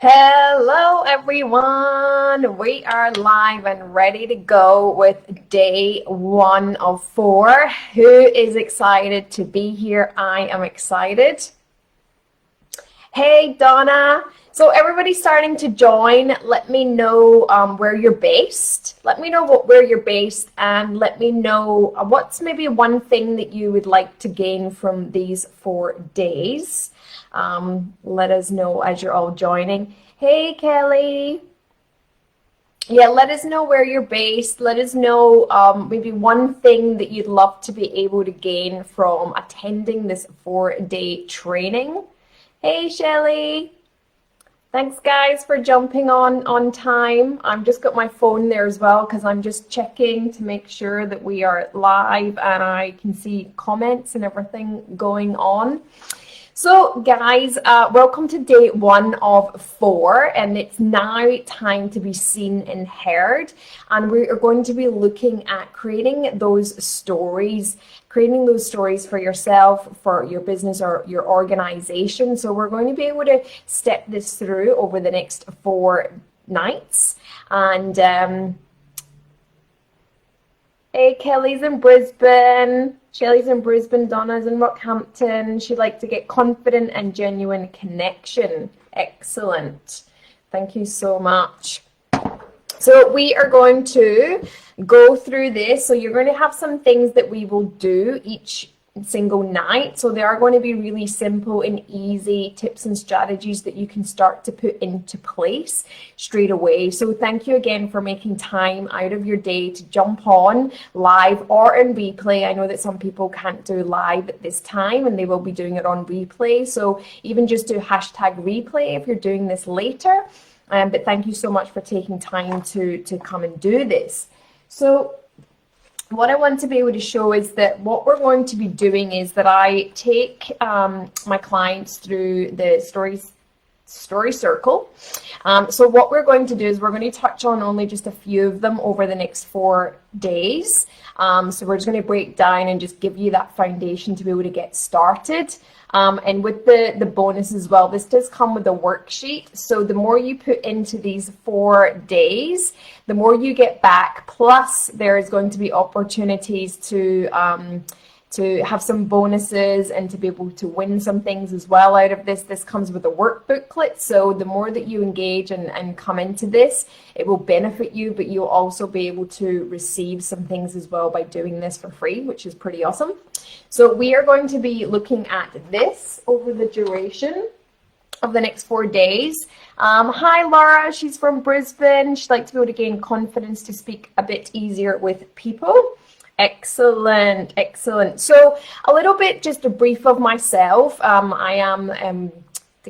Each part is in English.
Hello, everyone. We are live and ready to go with day 1 of 4. Who is excited to be here? I am excited. Hey, Donna. So everybody's starting to join. Let me know where you're based. Let me know where you're based, and let me know what's maybe one thing that you would like to gain from these 4 days. Let us know as you're all joining. Hey, Kelly. Yeah, let us know where you're based. Let us know maybe one thing that you'd love to be able to gain from attending this 4-day training. Hey, Shelly. Thanks, guys, for jumping on time. I've just got my phone there as well because I'm just checking to make sure that we are live and I can see comments and everything going on. So guys, welcome to day 1 of 4, and it's now time to be seen and heard. And we are going to be looking at creating those stories for yourself, for your business or your organization. So we're going to be able to step this through over the next 4 nights. And hey, Kelly's in Brisbane. Shelley's in Brisbane, Donna's in Rockhampton. She'd like to get confident and genuine connection. Excellent. Thank you so much. So we are going to go through this. So you're going to have some things that we will do each single night. So they are going to be really simple and easy tips and strategies that you can start to put into place straight away. So thank you again for making time out of your day to jump on live or in replay. I know that some people can't do live at this time and they will be doing it on replay. So even just do #replay if you're doing this later. But thank you so much for taking time to come and do this. So what I want to be able to show is that what we're going to be doing is that I take my clients through the story circle. So what we're going to do is we're going to touch on only just a few of them over the next 4 days. So we're just going to break down and just give you that foundation to be able to get started. And with the bonus as well, this does come with a worksheet. So the more you put into these 4 days, the more you get back. Plus, there is going to be opportunities to have some bonuses and to be able to win some things as well out of this. This comes with a work booklet. So the more that you engage and come into this, it will benefit you, but you'll also be able to receive some things as well by doing this for free, which is pretty awesome. So we are going to be looking at this over the duration of the next 4 days. Hi, Laura. She's from Brisbane. She'd like to be able to gain confidence to speak a bit easier with people. Excellent, excellent. So a little bit, just a brief of myself. I am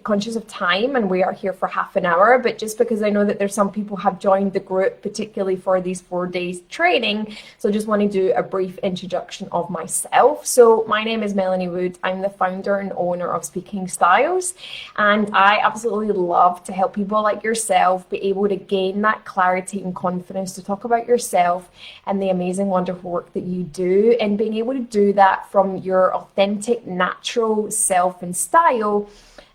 conscious of time and we are here for half an hour, but just because I know that there's some people have joined the group, particularly for these 4 days training. So just want to do a brief introduction of myself. So my name is Melanie Wood. I'm the founder and owner of Speaking Styles, and I absolutely love to help people like yourself be able to gain that clarity and confidence to talk about yourself and the amazing, wonderful work that you do, and being able to do that from your authentic, natural self and style.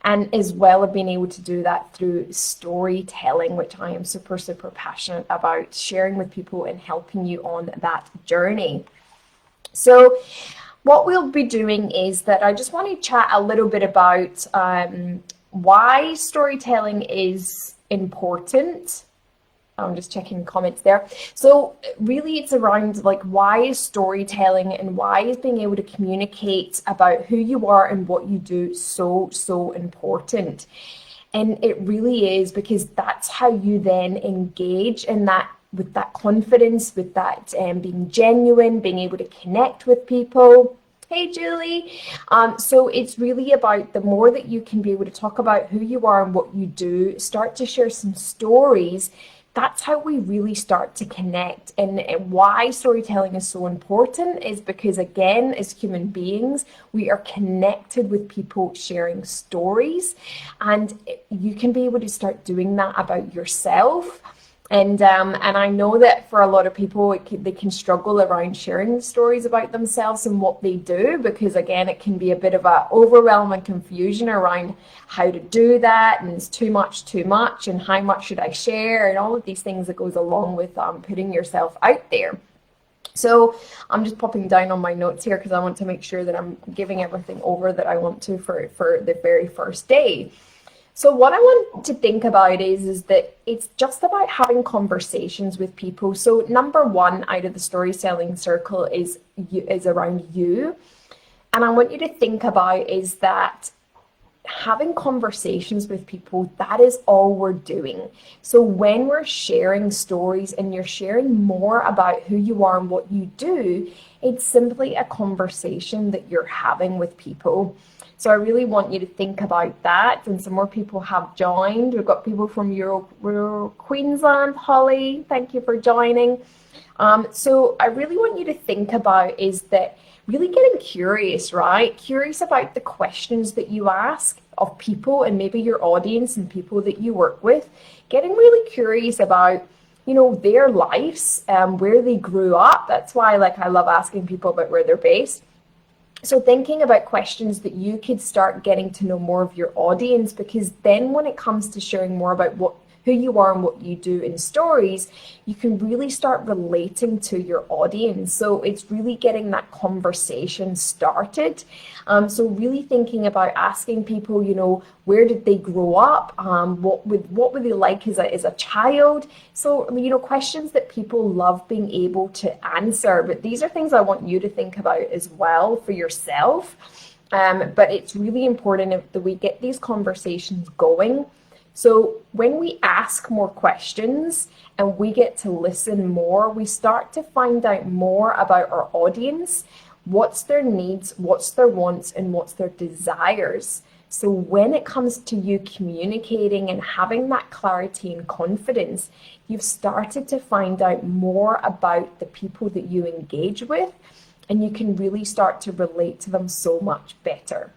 And as well as being able to do that through storytelling, which I am super, super passionate about sharing with people and helping you on that journey. So what we'll be doing is that I just want to chat a little bit about why storytelling is important. I'm just checking comments there. So really it's around like, why is storytelling and why is being able to communicate about who you are and what you do so important. And it really is because that's how you then engage in that, with that confidence, with that being genuine, being able to connect with people. Hey, Julie. So it's really about the more that you can be able to talk about who you are and what you do, start to share some stories. That's how we really start to connect. And why storytelling is so important is because, again, as human beings, we are connected with people sharing stories. And you can be able to start doing that about yourself. And I know that for a lot of people, they can struggle around sharing stories about themselves and what they do, because again, it can be a bit of a overwhelm and confusion around how to do that, and it's too much, and how much should I share, and all of these things that goes along with putting yourself out there. So I'm just popping down on my notes here because I want to make sure that I'm giving everything over that I want to for the very first day. So what I want to think about is that it's just about having conversations with people. So number one out of the story selling circle is around you. And I want you to think about is that having conversations with people, that is all we're doing. So when we're sharing stories and you're sharing more about who you are and what you do, it's simply a conversation that you're having with people. So I really want you to think about that. And some more people have joined. We've got people from rural Queensland. Holly, thank you for joining. So I really want you to think about is that really getting curious, right? Curious about the questions that you ask of people and maybe your audience and people that you work with. Getting really curious about, you know, their lives, where they grew up. That's why I love asking people about where they're based. So thinking about questions that you could start getting to know more of your audience, because then when it comes to sharing more about who you are and what you do in stories, you can really start relating to your audience. So it's really getting that conversation started. So really thinking about asking people, you know, where did they grow up? What were they like as a child? So, you know, questions that people love being able to answer. But these are things I want you to think about as well for yourself. But it's really important that we get these conversations going. So when we ask more questions and we get to listen more, we start to find out more about our audience, what's their needs, what's their wants, and what's their desires. So when it comes to you communicating and having that clarity and confidence, you've started to find out more about the people that you engage with, and you can really start to relate to them so much better.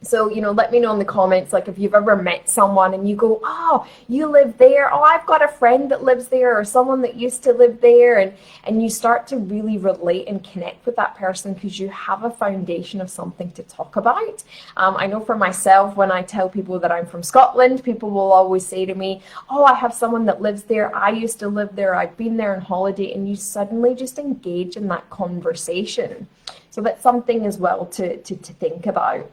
So, you know, let me know in the comments, like if you've ever met someone and you go, oh, you live there. Oh, I've got a friend that lives there, or someone that used to live there. And you start to really relate and connect with that person because you have a foundation of something to talk about. I know for myself, when I tell people that I'm from Scotland, people will always say to me, oh, I have someone that lives there. I used to live there. I've been there on holiday. And you suddenly just engage in that conversation. So that's something as well to think about.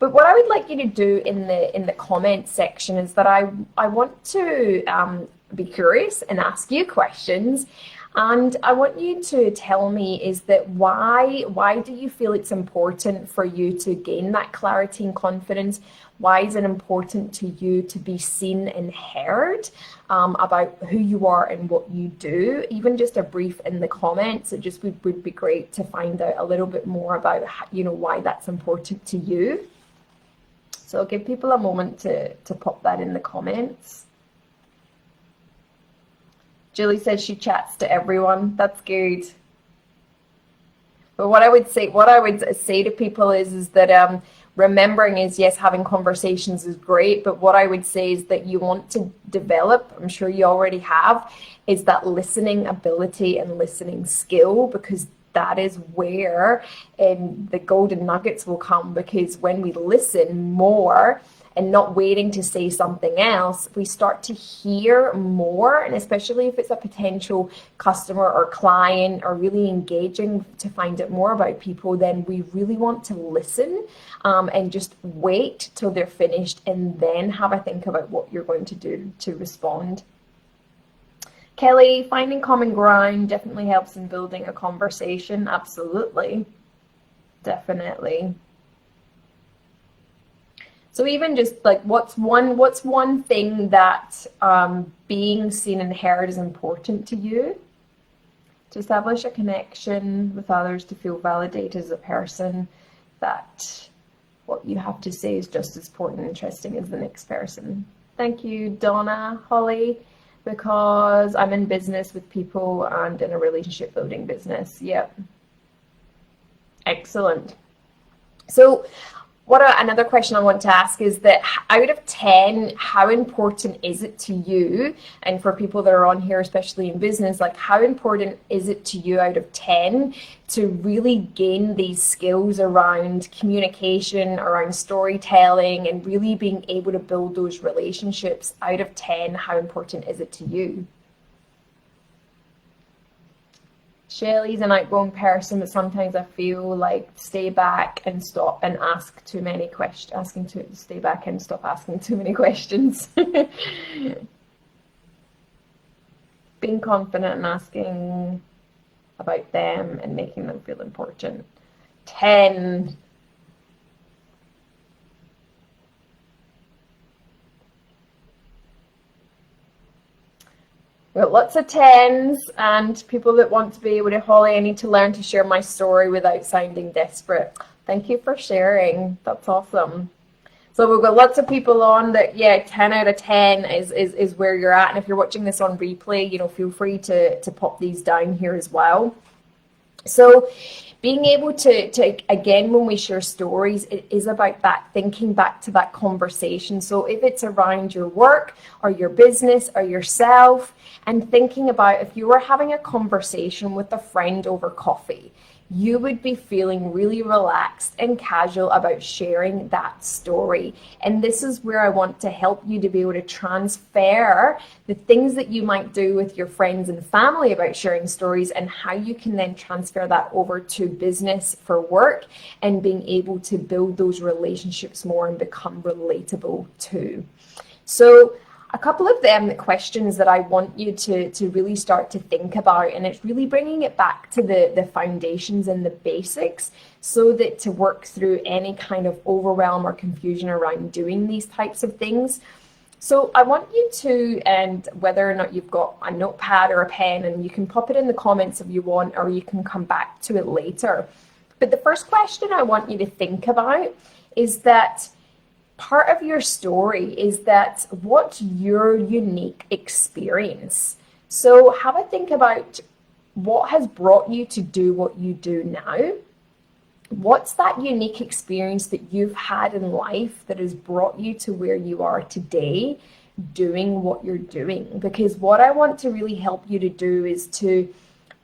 But what I would like you to do in the comment section is that I want to be curious and ask you questions, and I want you to tell me is that why do you feel it's important for you to gain that clarity and confidence? Why is it important to you to be seen and heard about who you are and what you do? Even just a brief in the comments, it just would be great to find out a little bit more about, you know, why that's important to you. So I'll give people a moment to pop that in the comments. Julie says she chats to everyone. That's good. But what I would say to people is that remembering is, yes, having conversations is great, but what I would say is that you want to develop, I'm sure you already have, is that listening ability and listening skill, because that is where the golden nuggets will come. Because when we listen more and not waiting to say something else, we start to hear more. And especially if it's a potential customer or client or really engaging to find out more about people, then we really want to listen and just wait till they're finished and then have a think about what you're going to do to respond. Kelly, finding common ground definitely helps in building a conversation. Absolutely. Definitely. So even just like what's one thing that being seen and heard is important to you? To establish a connection with others, to feel validated as a person, that what you have to say is just as important and interesting as the next person. Thank you, Donna, Holly. Because I'm in business with people and in a relationship building business. Yep. Excellent. So Another question I want to ask is that out of 10, how important is it to you? And for people that are on here, especially in business, like how important is it to you out of 10 to really gain these skills around communication, around storytelling, and really being able to build those relationships? Out of 10, how important is it to you? Shelley's an outgoing person, but sometimes I feel like stay back and stop and ask too many questions. Stay back and stop asking too many questions. Being confident and asking about them and making them feel important. 10. We've got lots of 10s and people that want to be able to, Holly, I need to learn to share my story without sounding desperate. Thank you for sharing. That's awesome. So we've got lots of people on that, yeah, 10 out of 10 is where you're at. And if you're watching this on replay, you know, feel free to pop these down here as well. So being able to again, when we share stories, it is about that thinking back to that conversation. So if it's around your work or your business or yourself, and thinking about if you were having a conversation with a friend over coffee, you would be feeling really relaxed and casual about sharing that story. And this is where I want to help you to be able to transfer the things that you might do with your friends and family about sharing stories, and how you can then transfer that over to business for work and being able to build those relationships more and become relatable too. So a couple of them questions that I want you to really start to think about, and it's really bringing it back to the foundations and the basics, so that to work through any kind of overwhelm or confusion around doing these types of things. So I want you to, and whether or not you've got a notepad or a pen, and you can pop it in the comments if you want, or you can come back to it later. But the first question I want you to think about is that part of your story is that what's your unique experience? So have a think about what has brought you to do what you do now. What's that unique experience that you've had in life that has brought you to where you are today doing what you're doing? Because what I want to really help you to do is to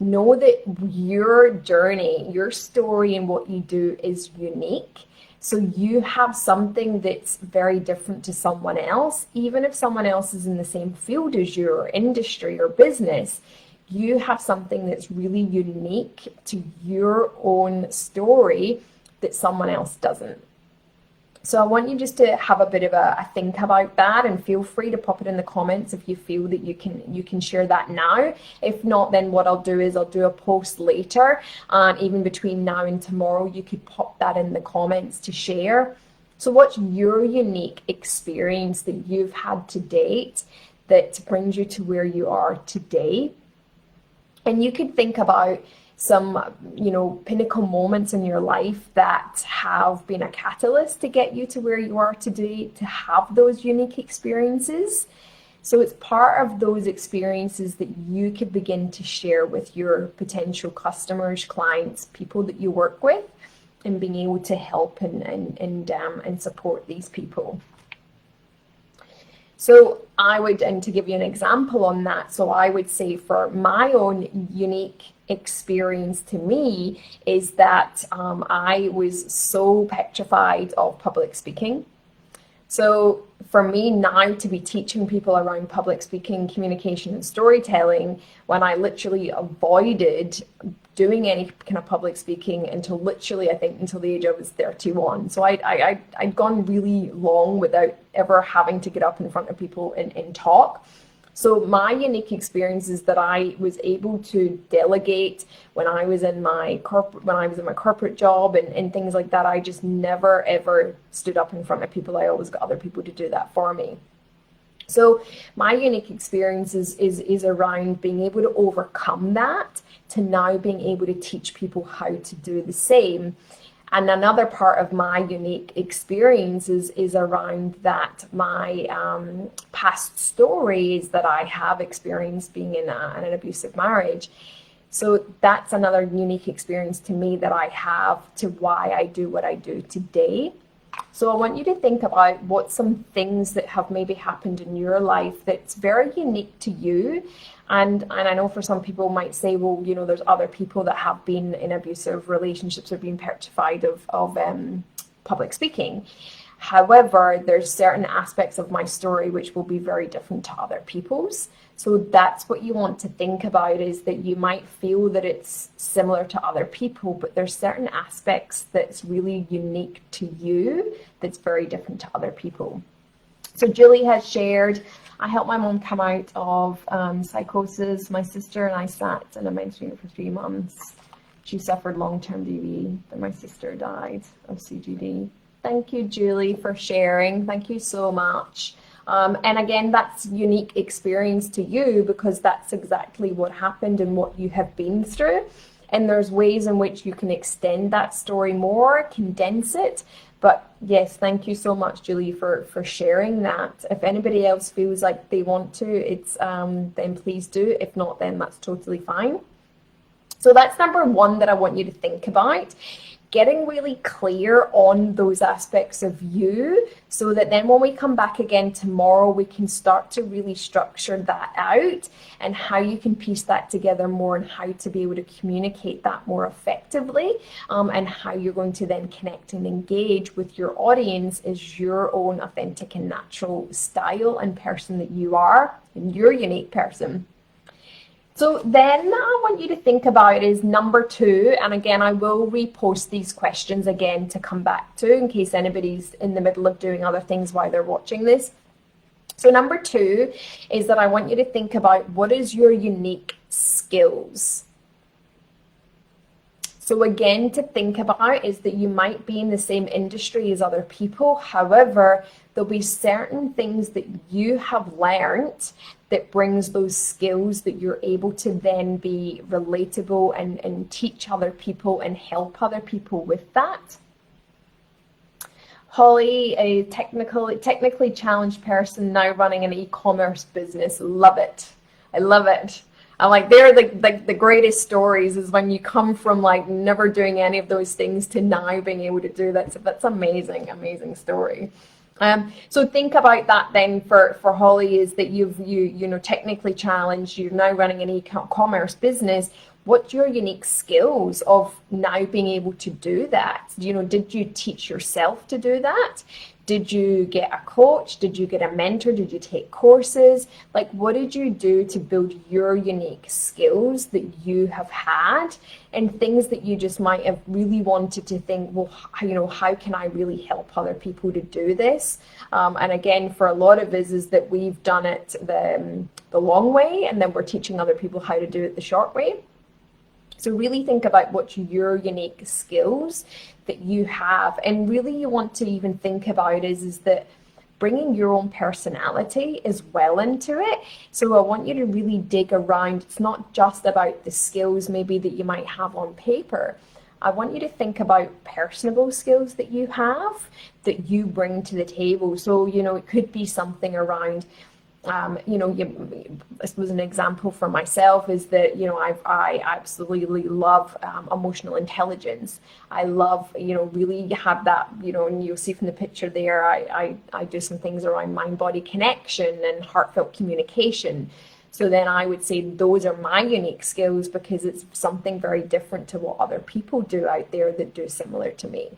know that your journey, your story, and what you do is unique. So you have something that's very different to someone else. Even if someone else is in the same field as you, or industry or business, you have something that's really unique to your own story that someone else doesn't. So I want you just to have a bit of a think about that, and feel free to pop it in the comments if you feel that you can share that now. If not, then what I'll do is I'll do a post later, and even between now and tomorrow, you could pop that in the comments to share. So what's your unique experience that you've had to date that brings you to where you are today? And you could think about some, pinnacle moments in your life that have been a catalyst to get you to where you are today, to have those unique experiences. So it's part of those experiences that you could begin to share with your potential customers, clients, people that you work with, and being able to help and support these people. So and to give you an example on that, so I would say for my own unique experience to me is that I was so petrified of public speaking. So for me now to be teaching people around public speaking, communication, and storytelling, when I literally avoided doing any kind of public speaking until the age I was 31. So I'd gone really long without ever having to get up in front of people and talk. So my unique experience is that I was able to delegate when I was in my corporate job and things like that. I just never ever stood up in front of people. I always got other people to do that for me. So my unique experience is around being able to overcome that, to now being able to teach people how to do the same. And another part of my unique experience is around that my past stories that I have experienced being in an abusive marriage. So that's another unique experience to me that I have to why I do what I do today. So I want you to think about what some things that have maybe happened in your life that's very unique to you. And I know for some people might say, well, you know, there's other people that have been in abusive relationships or been petrified of public speaking. However, there's certain aspects of my story which will be very different to other people's. So that's what you want to think about, is that you might feel that it's similar to other people, but there's certain aspects that's really unique to you that's very different to other people. So Julie has shared, I helped my mom come out of psychosis. My sister and I sat in a mentoring unit for 3 months. She suffered long-term DV, then my sister died of CGD. Thank you, Julie, for sharing. Thank you so much. And again, that's unique experience to you because that's exactly what happened and what you have been through. And there's ways in which you can extend that story more, condense it. But yes, thank you so much, Julie, for sharing that. If anybody else feels like they want to, then please do. If not, then that's totally fine. So that's number one that I want you to think about. Getting really clear on those aspects of you so that then when we come back again tomorrow, we can start to really structure that out and how you can piece that together more and how to be able to communicate that more effectively, and how you're going to then connect and engage with your audience as your own authentic and natural style and person that you are, and your unique person. So then I want you to think about is number 2, and again, I will repost these questions again to come back to in case anybody's in the middle of doing other things while they're watching this. So number 2 is that I want you to think about what is your unique skills. So again, to think about is that you might be in the same industry as other people. However, there'll be certain things that you have learned that brings those skills that you're able to then be relatable and teach other people and help other people with that. Holly, a technically challenged person now running an e-commerce business. Love it. I love it. I'm like, they're the greatest stories is when you come from like never doing any of those things to now being able to do that. So that's amazing, amazing story. So think about that then for Holly, is that you know, technically challenged, you're now running an e-commerce business. What's your unique skills of now being able to do that? You know, did you teach yourself to do that? Did you get a coach? Did you get a mentor? Did you take courses? Like, what did you do to build your unique skills that you have had, and things that you just might have really wanted to think, well, you know, how can I really help other people to do this? And again, for a lot of us is that we've done it the long way, and then we're teaching other people how to do it the short way. So really think about what's your unique skills that you have, and really you want to even think about is that bringing your own personality as well into it. So I want you to really dig around. It's not just about the skills maybe that you might have on paper. I want you to think about personable skills that you have that you bring to the table. So, you know, it could be something around you know, I suppose an example for myself is that, you know, I absolutely love emotional intelligence. I love, you know, really have that, you know, and you'll see from the picture there, I do some things around mind-body connection and heartfelt communication. So then I would say those are my unique skills because it's something very different to what other people do out there that do similar to me.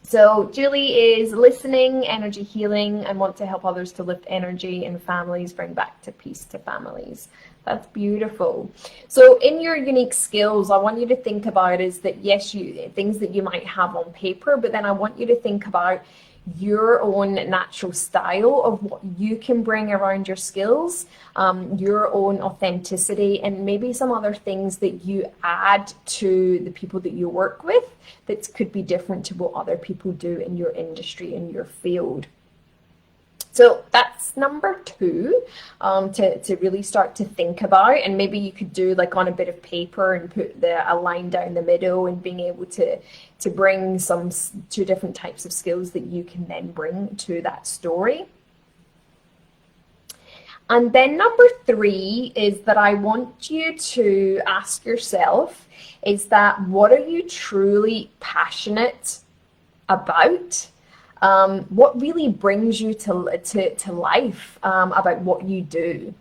So Julie is listening, energy healing, and want to help others to lift energy in families, bring back to peace to families. That's beautiful. So in your unique skills, I want you to think about is that, yes, things that you might have on paper, but then I want you to think about your own natural style of what you can bring around your skills, your own authenticity, and maybe some other things that you add to the people that you work with that could be different to what other people do in your industry, in your field. So that's number 2, to really start to think about, and maybe you could do like on a bit of paper and put a line down the middle, and being able to bring 2 different types of skills that you can then bring to that story. And then number 3 is that I want you to ask yourself is that what are you truly passionate about? what really brings you to life, about what you do,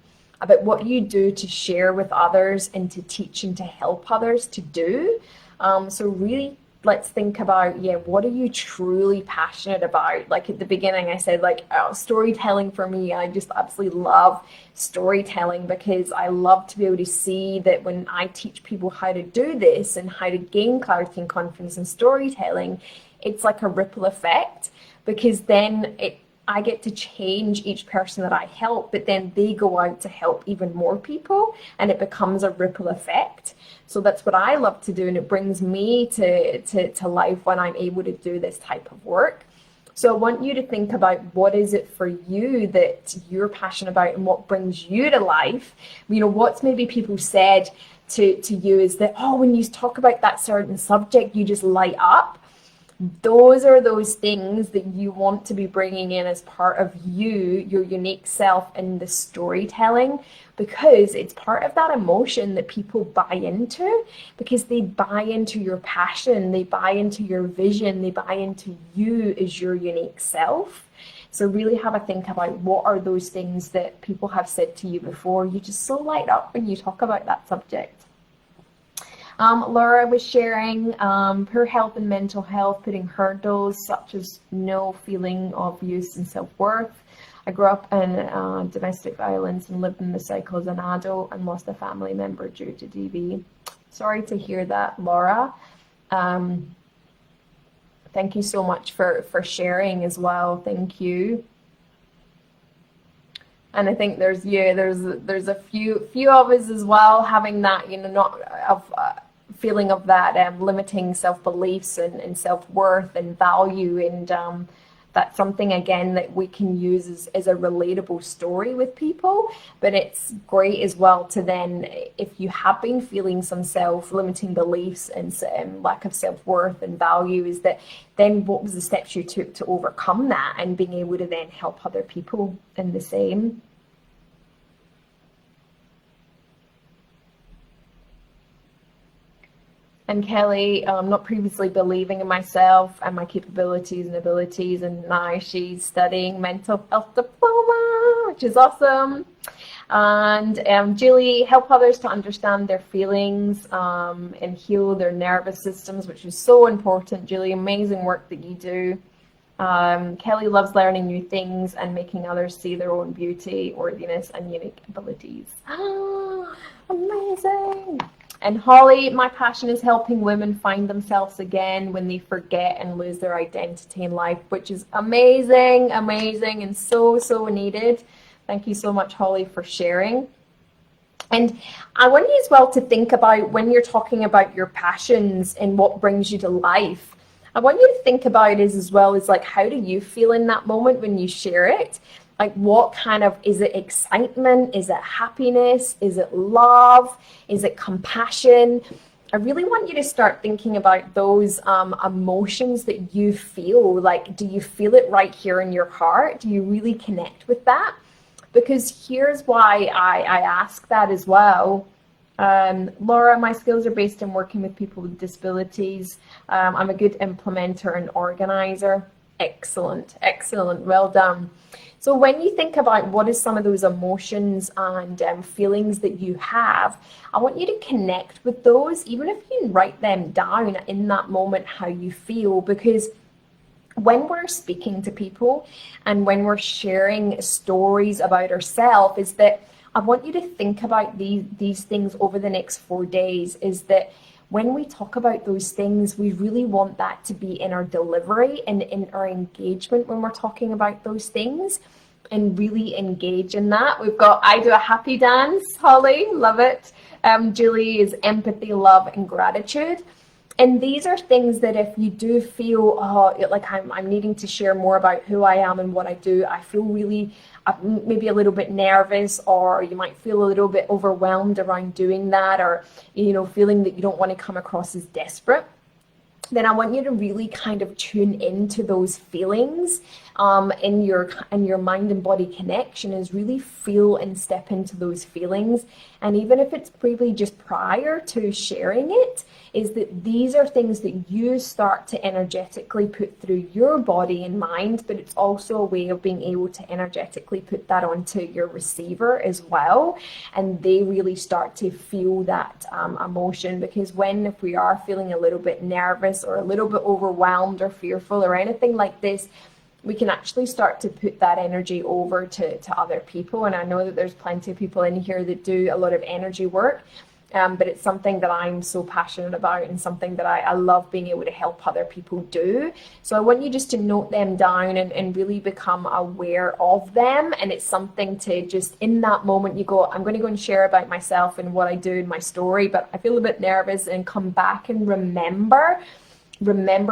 to share with others and to teach and to help others to do. So really, let's think about, yeah, what are you truly passionate about? Like at the beginning, I said, like, oh, storytelling for me, I just absolutely love storytelling, because I love to be able to see that when I teach people how to do this and how to gain clarity and confidence in storytelling, it's like a ripple effect, because then I get to change each person that I help, but then they go out to help even more people, and it becomes a ripple effect. So that's what I love to do, and it brings me to life when I'm able to do this type of work. So I want you to think about, what is it for you that you're passionate about and what brings you to life? You know, what's maybe people said to you is that, oh, when you talk about that certain subject, you just light up. Those are those things that you want to be bringing in as part of you, your unique self in the storytelling, because it's part of that emotion that people buy into, because they buy into your passion, they buy into your vision, they buy into you as your unique self. So really have a think about, what are those things that people have said to you before? You just so light up when you talk about that subject. Laura was sharing poor health and mental health, putting hurdles such as no feeling of use and self-worth. I grew up in domestic violence and lived in the cycle as an adult and lost a family member due to DV. Sorry to hear that, Laura. Thank you so much for sharing as well. Thank you. And I think there's a few of us as well having that, you know, not of feeling of that limiting self-beliefs and self-worth and value, and that's something again that we can use as a relatable story with people. But it's great as well to then, if you have been feeling some self-limiting beliefs and lack of self-worth and value, is that then what was the steps you took to overcome that, and being able to then help other people in the same. And Kelly, not previously believing in myself and my capabilities and abilities, and now she's studying mental health diploma, which is awesome. And Julie, help others to understand their feelings and heal their nervous systems, which is so important. Julie, amazing work that you do. Kelly loves learning new things and making others see their own beauty, worthiness, and unique abilities. Amazing. And Holly, my passion is helping women find themselves again when they forget and lose their identity in life, which is amazing, amazing, and so, so needed. Thank you so much, Holly, for sharing. And I want you as well to think about, when you're talking about your passions and what brings you to life, I want you to think about it as well as, like, how do you feel in that moment when you share it? Like, what kind of, is it excitement? Is it happiness? Is it love? Is it compassion? I really want you to start thinking about those emotions that you feel. Like, do you feel it right here in your heart? Do you really connect with that? Because here's why I ask that as well. Laura, my skills are based in working with people with disabilities. I'm a good implementer and organizer. Excellent, excellent, well done. So when you think about what is some of those emotions and feelings that you have, I want you to connect with those, even if you write them down in that moment, how you feel, because when we're speaking to people and when we're sharing stories about ourselves, is that I want you to think about these things over the next 4 days, is that when we talk about those things, we really want that to be in our delivery and in our engagement when we're talking about those things, and really engage in that. We've got, I do a happy dance, Holly, love it. Julie is empathy, love, and gratitude. And these are things that if you do feel, oh, like I'm needing to share more about who I am and what I do, I feel really maybe a little bit nervous, or you might feel a little bit overwhelmed around doing that, or, you know, feeling that you don't want to come across as desperate. then I want you to really kind of tune into those feelings in your mind and body connection, is really feel and step into those feelings. And even if it's briefly just prior to sharing it, is that these are things that you start to energetically put through your body and mind, but it's also a way of being able to energetically put that onto your receiver as well. And they really start to feel that emotion, because if we are feeling a little bit nervous or a little bit overwhelmed or fearful or anything like this, we can actually start to put that energy over to other people. And I know that there's plenty of people in here that do a lot of energy work, but it's something that I'm so passionate about and something that I love being able to help other people do. So I want you just to note them down and really become aware of them. And it's something to just, in that moment, you go, I'm going to go and share about myself and what I do in my story, but I feel a bit nervous, and come back and remember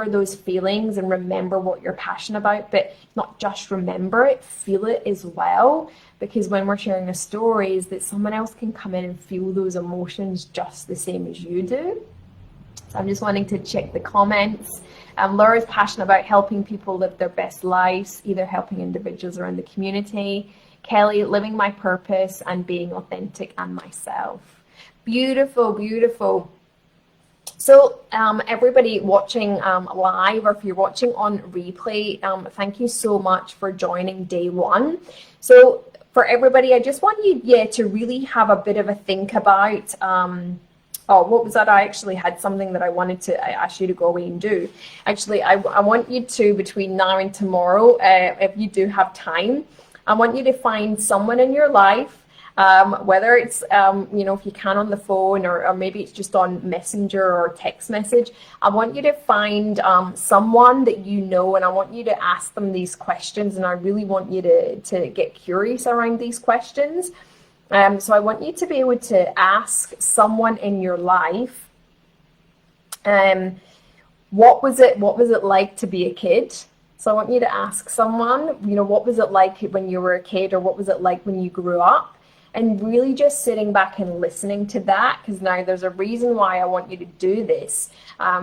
those feelings and remember what you're passionate about, but not just remember it, feel it as well. Because when we're sharing a story, is that someone else can come in and feel those emotions just the same as you do. So I'm just wanting to check the comments. Laura's passionate about helping people live their best lives, either helping individuals or in the community. Kelly, living my purpose and being authentic and myself. Beautiful, beautiful. So everybody watching live, or if you're watching on replay, thank you so much for joining day one. So for everybody, I just want you to really have a bit of a think about, what was that? I actually had something that I wanted to ask you to go away and do. Actually, I want you to, between now and tomorrow, if you do have time, I want you to find someone in your life, whether it's, if you can on the phone, or maybe it's just on Messenger or text message. I want you to find someone that you know, and I want you to ask them these questions, and I really want you to get curious around these questions. So I want you to be able to ask someone in your life, what was it like to be a kid? So I want you to ask someone, what was it like when you were a kid, or what was it like when you grew up? And really just sitting back and listening to that, because now there's a reason why I want you to do this,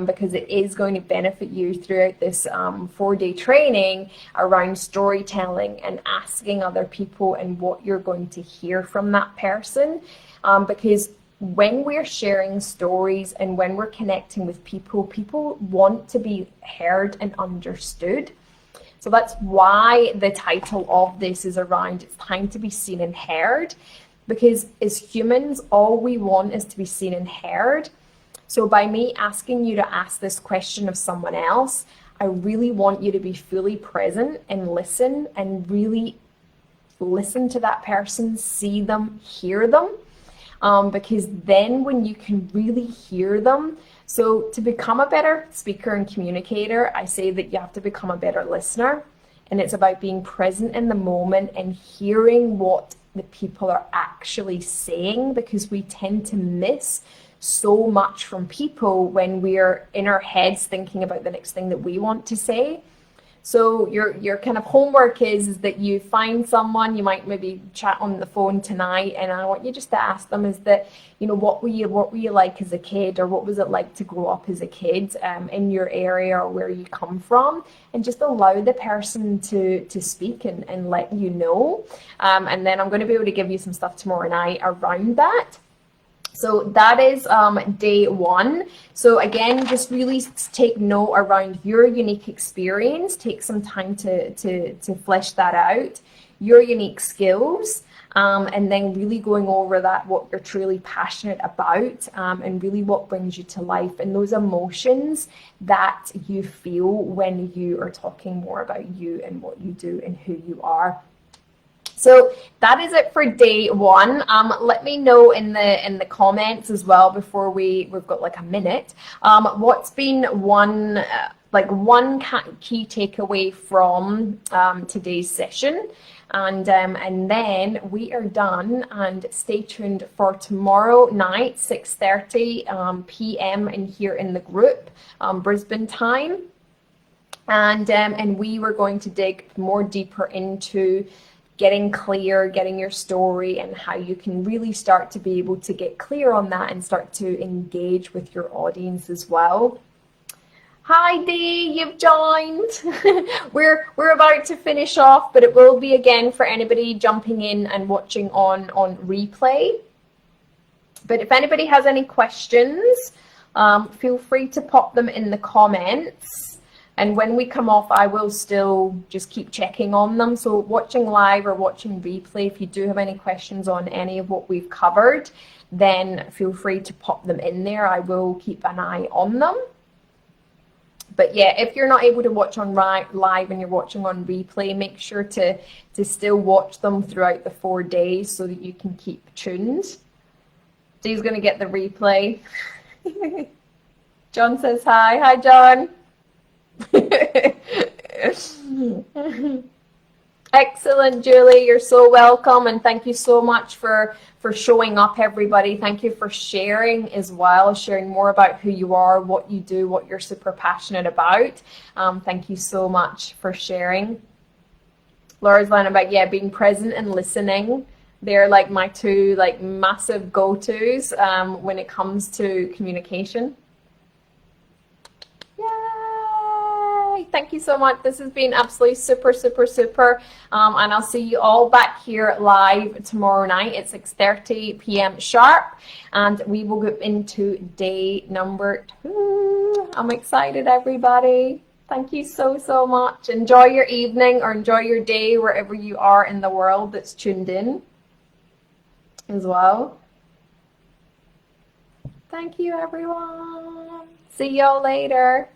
because it is going to benefit you throughout this 4-day training around storytelling and asking other people and what you're going to hear from that person. Because when we're sharing stories and when we're connecting with people, people want to be heard and understood. So that's why the title of this is around, it's time to be seen and heard, because as humans, all we want is to be seen and heard. So by me asking you to ask this question of someone else, I really want you to be fully present and listen, and really listen to that person, see them, hear them, because then when you can really hear them, so to become a better speaker and communicator, I say that you have to become a better listener. And it's about being present in the moment and hearing what the people are actually saying, because we tend to miss so much from people when we're in our heads thinking about the next thing that we want to say. So your kind of homework is that you find someone, you might maybe chat on the phone tonight, and I want you just to ask them, is that, what were you like as a kid, or what was it like to grow up as a kid in your area or where you come from, and just allow the person to speak and let you know. And then I'm going to be able to give you some stuff tomorrow night around that. So that is day one. So again, just really take note around your unique experience. Take some time to flesh that out, your unique skills, and then really going over that, what you're truly passionate about, and really what brings you to life, and those emotions that you feel when you are talking more about you and what you do and who you are. So that is it for day one. Let me know in the comments as well, before we've got like a minute, what's been one key takeaway from today's session. And then we are done, and stay tuned for tomorrow night, 6:30 p.m. in here in the group, Brisbane time. And we were going to dig more deeper into getting clear, getting your story, and how you can really start to be able to get clear on that and start to engage with your audience as well. Hi Dee, you've joined. We're about to finish off, but it will be again for anybody jumping in and watching on replay. But if anybody has any questions, feel free to pop them in the comments. And when we come off, I will still just keep checking on them. So watching live or watching replay, if you do have any questions on any of what we've covered, then feel free to pop them in there. I will keep an eye on them. But yeah, if you're not able to watch on live and you're watching on replay, make sure to still watch them throughout the 4 days so that you can keep tuned. Dee's going to get the replay. John says hi. Hi, John. Excellent, Julie. You're so welcome. And thank you so much for showing up, everybody. Thank you for sharing as well, sharing more about who you are, what you do, what you're super passionate about. Thank you so much for sharing. Laura's line about, yeah, being present and listening. They're like my two like massive go-tos when it comes to communication. Yay! Thank you so much. This has been absolutely super, super, super. And I'll see you all back here live tomorrow night at 6:30 p.m. sharp. And we will go into day number 2. I'm excited, everybody. Thank you so, so much. Enjoy your evening or enjoy your day wherever you are in the world that's tuned in as well. Thank you, everyone. See y'all later.